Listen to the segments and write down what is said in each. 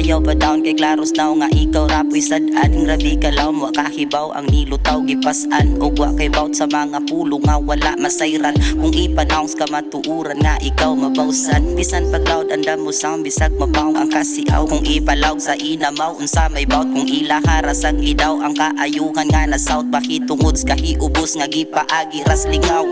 Ayaw pa down kay klaros daw nga ikaw rapoy sad-an. Grabe ka law wa kahibaw ang nilutaw gipas-an. Og wa kay bout sa mga pulo nga wala masayran. Kung ipanawns ka matuuran nga ikaw mabawsan. Bisan pag loud andam mo sound bisag mabaw ang kasiaw. Kung ipalawg sa inamaw unsa may bout. Kung ilaharas ang idaw ang kaayuhan nga na south. Pakitungods kahiubos nga gipaagi ras lingaw.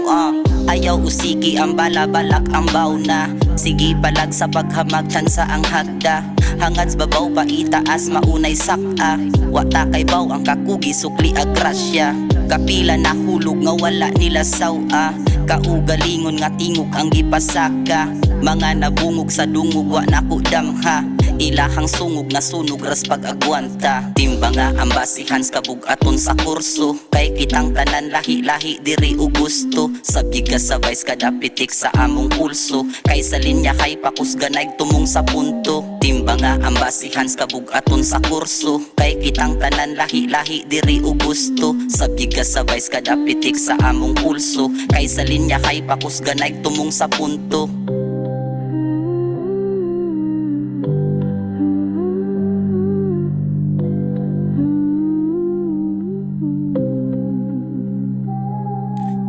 Ayaw usigi ang balabalak ang bauna. Sige palag sa paghamag tsansa ang hagda. Hangad babaw pa itaas maunay sak-a. Wata kay baw ang kakugi sukli agrasya. Kapila na hulog nga wala nila saw-a. Kaugalingon nga tingog ang gipasaka. Mga nabungog sa dungog wa naku damha. Ilahang sungog na sunog ras pag-agwanta. Timba nga ang basihans kabugaton sa kurso. Kay kitang tanan lahi-lahi diri o gusto. Sabig ka sa vice kada pitik sa among pulso. Kay sa linya kay pakusganay tumong sa punto. Timba nga ang basihans kabugaton sa kurso. Kay kitang tanan lahi-lahi diri o gusto. Sabig ka sa vice kada pitik sa among pulso. Kay sa linya kay pakusganay tumong sa punto.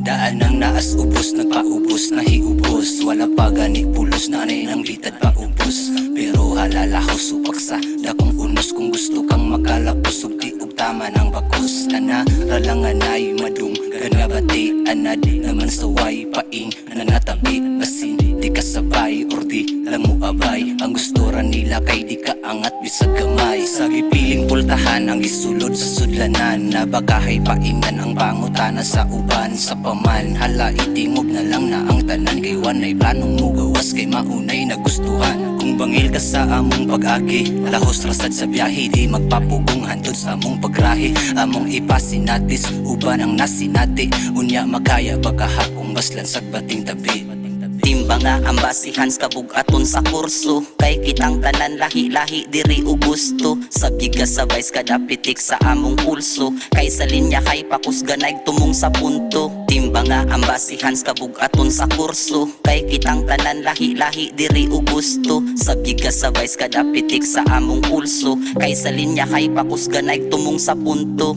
Daan ng naas ubos, nagpaubos na hiubos. Wala pa gani pulos, nanay ng litad pa ubos. Pero halalahos upaksa, dakong unos. Kung gusto kang makalapos, ug di ug tama ng bakos. Nanaralangan ay madung, ganabati. Anad naman saway, paing nanatabi. Basin di kasabay, or di lang mo abay. Ang gusto ran nila kay di ka angat bisag gamay. Sa gipiling pultahan ang isulod sa sudlanan. Na bagahay painan ang pangutana sa uban. Sa paman, hala itingog na lang na ang tanan. Kay wanay planong mo gawas kay maunay na gustuhan. Kung bangil ka sa among pag-agi, lahos rasad sa biyahe. Di magpapugong handod sa among pagrahe. Among ipasinatis, uban ang nasinati. Unya makaya bagahapong baslan sa bating tabi. Timba nga ang basihans kabugaton sa kurso. Kay kitang tanan lahi-lahi diri o gusto. Sabig ka sa vice kada pitik sa among pulso. Kay sa linya kay pakusganay tumong sa punto. Timba nga ang basihans kabugaton sa kurso. Kay kitang tanan lahi-lahi diri o gusto. Sabig ka sa vice kada pitik sa among pulso. Kay sa linya kay pakusganay tumong sa punto.